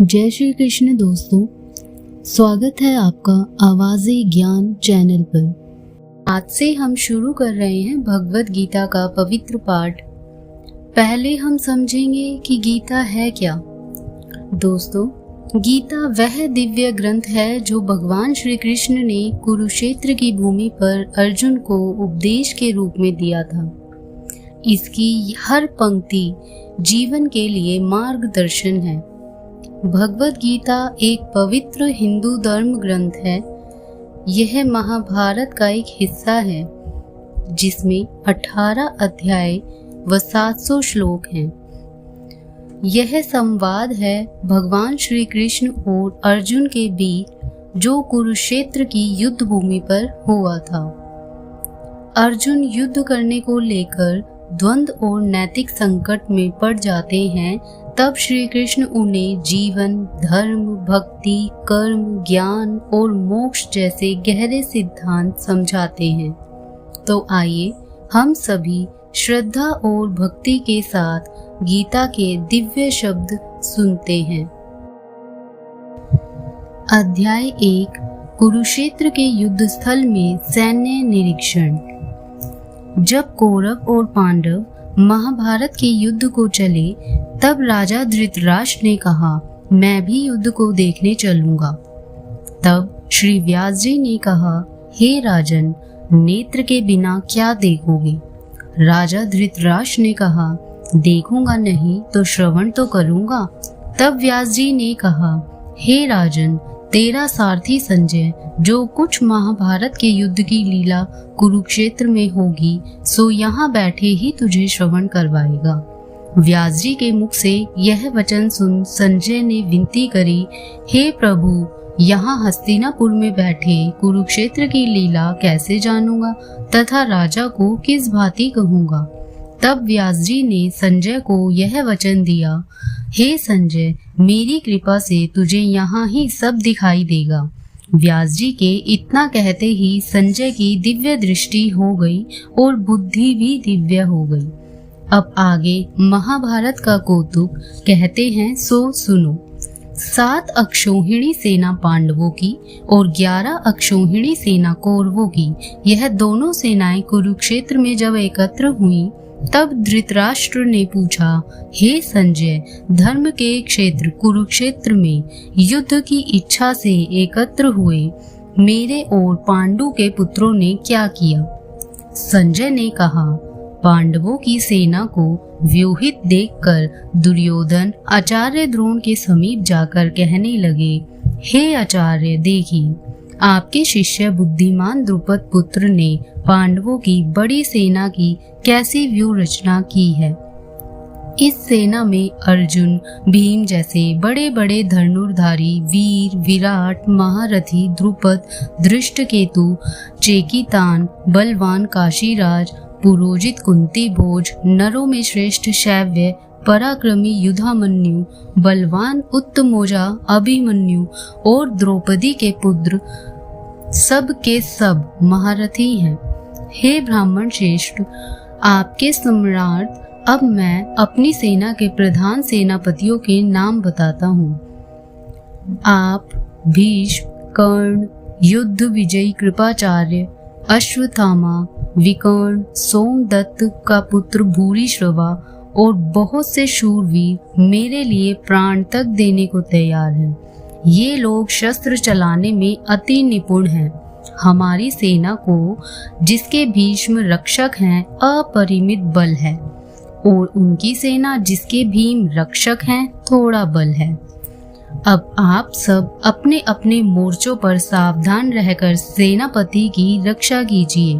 जय श्री कृष्ण दोस्तों, स्वागत है आपका आवाज़े ज्ञान चैनल पर। आज से हम शुरू कर रहे हैं भगवत गीता का पवित्र पाठ। पहले हम समझेंगे कि गीता है क्या। दोस्तों, गीता वह दिव्य ग्रंथ है जो भगवान श्री कृष्ण ने कुरुक्षेत्र की भूमि पर अर्जुन को उपदेश के रूप में दिया था। इसकी हर पंक्ति जीवन के लिए मार्गदर्शन है। भगवत गीता एक पवित्र हिंदू धर्म ग्रंथ है। यह महाभारत का एक हिस्सा है जिसमें 18 अध्याय व 700 श्लोक हैं। यह संवाद है भगवान श्री कृष्ण और अर्जुन के बीच जो कुरुक्षेत्र की युद्ध भूमि पर हुआ था। अर्जुन युद्ध करने को लेकर द्वंद्व और नैतिक संकट में पड़ जाते हैं। तब श्री कृष्ण उन्हें जीवन, धर्म, भक्ति, कर्म, ज्ञान और मोक्ष जैसे गहरे सिद्धांत समझाते हैं। तो आइए हम सभी श्रद्धा और भक्ति के साथ गीता के दिव्य शब्द सुनते हैं। अध्याय 1, कुरुक्षेत्र के युद्ध स्थल में सैन्य निरीक्षण। जब कौरव और पांडव महाभारत के युद्ध को चले, तब राजा धृतराष्ट्र ने कहा, मैं भी युद्ध को देखने चलूंगा। तब श्री व्यास जी ने कहा, हे राजन, नेत्र के बिना क्या देखोगे? राजा धृतराष्ट्र ने कहा, देखूंगा नहीं तो श्रवण तो करूंगा। तब व्यास जी ने कहा, हे राजन, तेरा सारथी संजय जो कुछ महाभारत के युद्ध की लीला कुरुक्षेत्र में होगी, सो यहाँ बैठे ही तुझे श्रवण करवाएगा। व्यास जी के मुख से यह वचन सुन संजय ने विनती करी, हे प्रभु, यहाँ हस्तिनापुर में बैठे कुरुक्षेत्र की लीला कैसे जानूंगा तथा राजा को किस भांति कहूंगा। तब व्यास जी ने संजय को यह वचन दिया, हे संजय, मेरी कृपा से तुझे यहाँ ही सब दिखाई देगा। व्यास जी के इतना कहते ही संजय की दिव्य दृष्टि हो गई और बुद्धि भी दिव्य हो गई। अब आगे महाभारत का कौतुक कहते हैं, सो सुनो। 7 अक्षौहिणी सेना पांडवों की और 11 अक्षौहिणी सेना कौरवों की, यह दोनों सेनाएं कुरुक्षेत्र में जब एकत्र हुई, तब धृतराष्ट्र ने पूछा, हे संजय, धर्म के क्षेत्र कुरुक्षेत्र में युद्ध की इच्छा से एकत्र हुए मेरे और पांडु के पुत्रों ने क्या किया? संजय ने कहा, पांडवों की सेना को व्यूहित देखकर दुर्योधन आचार्य द्रोण के समीप जाकर कहने लगे, हे आचार्य, देखिए, आपके शिष्य बुद्धिमान द्रुपद पुत्र ने पांडवों की बड़ी सेना की कैसी व्यूह रचना की है। इस सेना में अर्जुन, भीम जैसे बड़े बड़े धनुर्धारी वीर, विराट, महारथी द्रुपद, धृष्टकेतु, चेकितान, बलवान काशीराज, पुरोजित कुंती भोज, नरों में श्रेष्ठ शैव्य, पराक्रमी युधामन्यु, बलवान उत्तमोजा अभिमन्यु और द्रौपदी के पुत्र सब के सब महारथी हैं। हे ब्राह्मण श्रेष्ठ, आपके सम्राट, अब मैं अपनी सेना के प्रधान सेनापतियों के नाम बताता हूँ। आप भीष्म, कर्ण, युद्ध विजयी कृपाचार्य, अश्वत्थामा, विकर्ण, सोमदत्त का पुत्र भूरिश्रवा और बहुत से शूरवीर मेरे लिए प्राण तक देने को तैयार हैं। ये लोग शस्त्र चलाने में अति निपुण हैं। हमारी सेना को, जिसके भीष्म रक्षक हैं, अपरिमित बल है और उनकी सेना, जिसके भीम रक्षक हैं, थोड़ा बल है। अब आप सब अपने अपने मोर्चों पर सावधान रहकर सेनापति की रक्षा कीजिए।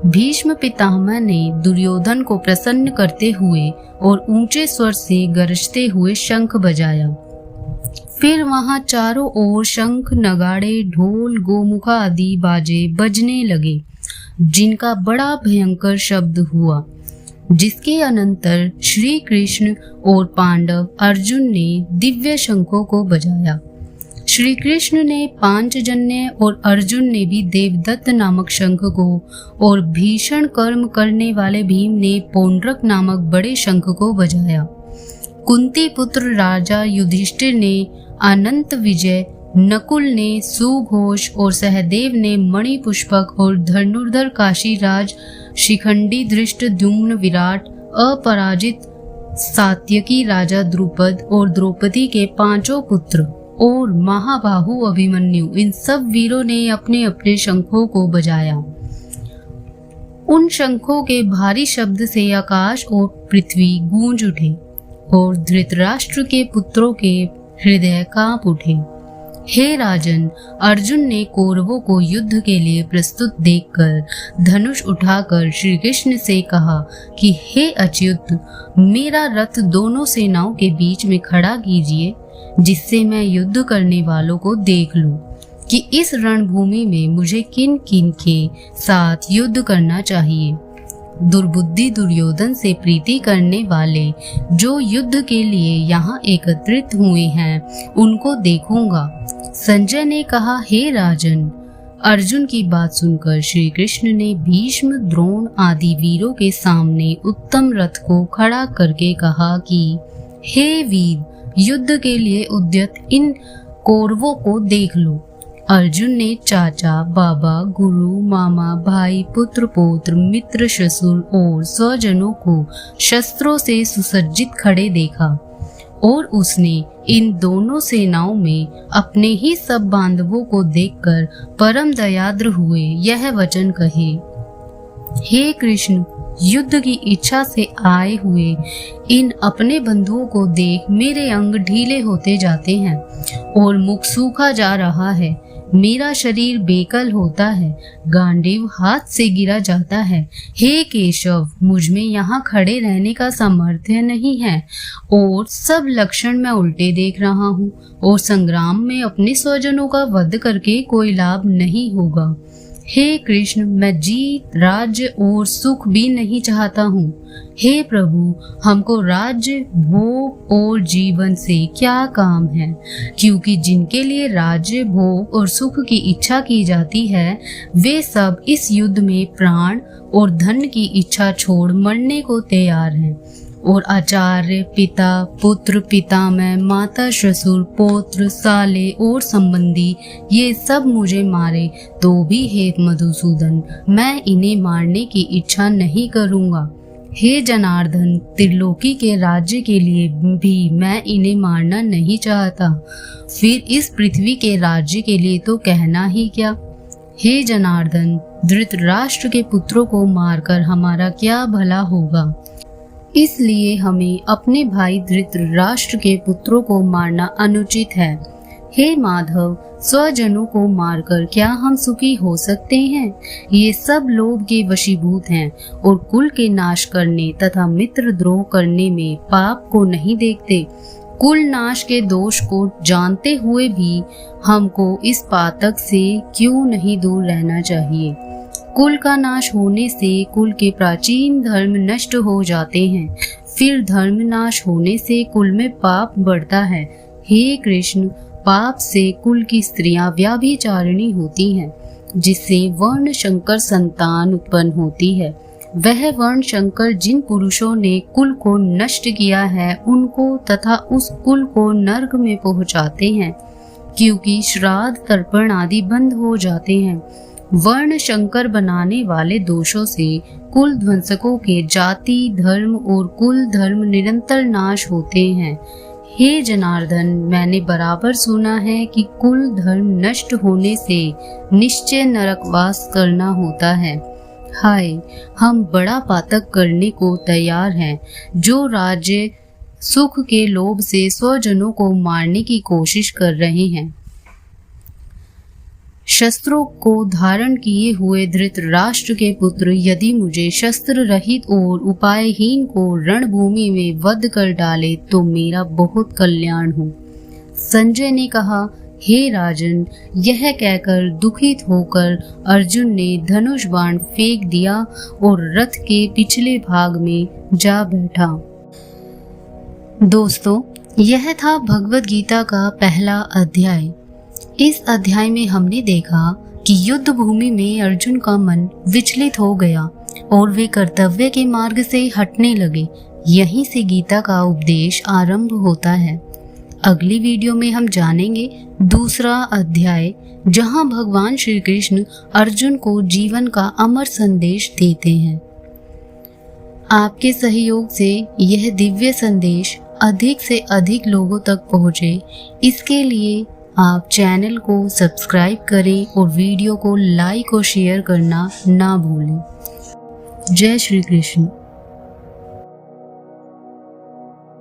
भीष्म पितामह ने दुर्योधन को प्रसन्न करते हुए और ऊंचे स्वर से गरजते हुए शंख बजाया। फिर वहां चारों ओर शंख, नगाड़े, ढोल, गोमुखा आदि बाजे बजने लगे, जिनका बड़ा भयंकर शब्द हुआ, जिसके अनंतर श्री कृष्ण और पांडव अर्जुन ने दिव्य शंखों को बजाया। श्री कृष्ण ने पांचजन्य और अर्जुन ने भी देवदत्त नामक शंख को और भीषण कर्म करने वाले भीम ने पौंड्रक नामक बड़े शंख को बजाया। कुंती पुत्र राजा युधिष्ठिर ने अनंत विजय, नकुल ने सुघोष और सहदेव ने मणिपुष्पक और धनुर्धर काशीराज शिखंडी धृष्टद्युम्न विराट अपराजित सात्यकी राजा द्रुपद और द्रौपदी के 5 पुत्र और महाबाहु अभिमन्यु, इन सब वीरों ने अपने अपने शंखों को बजाया। उन शंखों के भारी शब्द से आकाश और पृथ्वी गूंज उठे और धृतराष्ट्र के पुत्रों के हृदय कांप उठे। हे राजन, अर्जुन ने कौरवों को युद्ध के लिए प्रस्तुत देखकर धनुष उठाकर श्री कृष्ण से कहा कि हे अच्युत, मेरा रथ दोनों सेनाओं के बीच में खड़ा कीजिए, जिससे मैं युद्ध करने वालों को देख लूं कि इस रणभूमि में मुझे किन किन के साथ युद्ध करना चाहिए। दुर्बुद्धि दुर्योधन से प्रीति करने वाले जो युद्ध के लिए यहाँ एकत्रित हुए हैं, उनको देखूंगा। संजय ने कहा, हे राजन। अर्जुन की बात सुनकर श्री कृष्ण ने भीष्म, द्रोण आदि वीरों के सामने उत्तम रथ को खड़ा करके कहा कि हे वीर, युद्ध के लिए उद्यत इन कौरवों को देख लो। अर्जुन ने चाचा, बाबा, गुरु, मामा, भाई, पुत्र, पौत्र, मित्र, ससुर और स्वजनों को शस्त्रों से सुसज्जित खड़े देखा और उसने इन दोनों सेनाओं में अपने ही सब बांधवों को देखकर परम दयाद्र हुए यह वचन कहे, हे कृष्ण, युद्ध की इच्छा से आए हुए इन अपने बंधुओं को देख मेरे अंग ढीले होते जाते हैं और मुख सूखा जा रहा है। मेरा शरीर बेकल होता है, गांडीव हाथ से गिरा जाता है। हे केशव, मुझ में यहाँ खड़े रहने का सामर्थ्य नहीं है और सब लक्षण मैं उल्टे देख रहा हूँ और संग्राम में अपने स्वजनों का वध करके कोई लाभ नहीं होगा। हे कृष्ण, मैं जीत, राज्य और सुख भी नहीं चाहता हूँ। हे प्रभु, हमको राज्य, भोग और जीवन से क्या काम है, क्योंकि जिनके लिए राज्य, भोग और सुख की इच्छा की जाती है, वे सब इस युद्ध में प्राण और धन की इच्छा छोड़ मरने को तैयार हैं। और आचार्य, पिता, पुत्र, पितामह, माता, ससुर, पौत्र, साले और संबंधी ये सब मुझे मारे तो भी हे मधुसूदन, मैं इन्हें मारने की इच्छा नहीं करूँगा। हे जनार्दन, त्रिलोकी के राज्य के लिए भी मैं इन्हें मारना नहीं चाहता, फिर इस पृथ्वी के राज्य के लिए तो कहना ही क्या। हे जनार्दन, धृतराष्ट्र के पुत्रों को मारकर हमारा क्या भला होगा, इसलिए हमें अपने भाई धृतराष्ट्र के पुत्रों को मारना अनुचित है। हे माधव, स्वजनों को मारकर क्या हम सुखी हो सकते हैं? ये सब लोभ के वशीभूत हैं और कुल के नाश करने तथा मित्र द्रोह करने में पाप को नहीं देखते। कुल नाश के दोष को जानते हुए भी हमको इस पातक से क्यों नहीं दूर रहना चाहिए। कुल का नाश होने से कुल के प्राचीन धर्म नष्ट हो जाते हैं, फिर धर्म नाश होने से कुल में पाप बढ़ता है। हे कृष्ण, पाप से कुल की स्त्रियां व्याभिचारिणी होती हैं, जिससे वर्ण शंकर संतान उत्पन्न होती है। वह वर्ण शंकर जिन पुरुषों ने कुल को नष्ट किया है, उनको तथा उस कुल को नरक में पहुंचाते हैं, क्योंकि श्राद्ध, तर्पण आदि बंद हो जाते हैं। वर्ण शंकर बनाने वाले दोषों से कुल ध्वंसकों के जाति, धर्म और कुल धर्म निरंतर नाश होते हैं। हे जनार्दन, मैंने बराबर सुना है कि कुल धर्म नष्ट होने से निश्चय नरकवास करना होता है। हाय, हम बड़ा पातक करने को तैयार हैं, जो राज्य सुख के लोभ से स्वजनों को मारने की कोशिश कर रहे हैं। शस्त्रों को धारण किए हुए धृतराष्ट्र के पुत्र यदि मुझे शस्त्र रहित और उपायहीन को रणभूमि में वध कर डाले तो मेरा बहुत कल्याण हो। संजय ने कहा, हे राजन, यह कहकर दुखित होकर अर्जुन ने धनुष बाण फेंक दिया और रथ के पिछले भाग में जा बैठा। दोस्तों, यह था भगवद गीता का पहला अध्याय। इस अध्याय में हमने देखा कि युद्ध भूमि में अर्जुन का मन विचलित हो गया और वे कर्तव्य के मार्ग से हटने लगे। यहीं से गीता का उपदेश आरंभ होता है। अगली वीडियो में हम जानेंगे दूसरा अध्याय, जहां भगवान श्री कृष्ण अर्जुन को जीवन का अमर संदेश देते हैं। आपके सहयोग से यह दिव्य संदेश अधिक से अधिक लोगों तक पहुंचे, इसके लिए आप चैनल को सब्सक्राइब करें और वीडियो को लाइक और शेयर करना ना भूलें। जय श्री कृष्ण।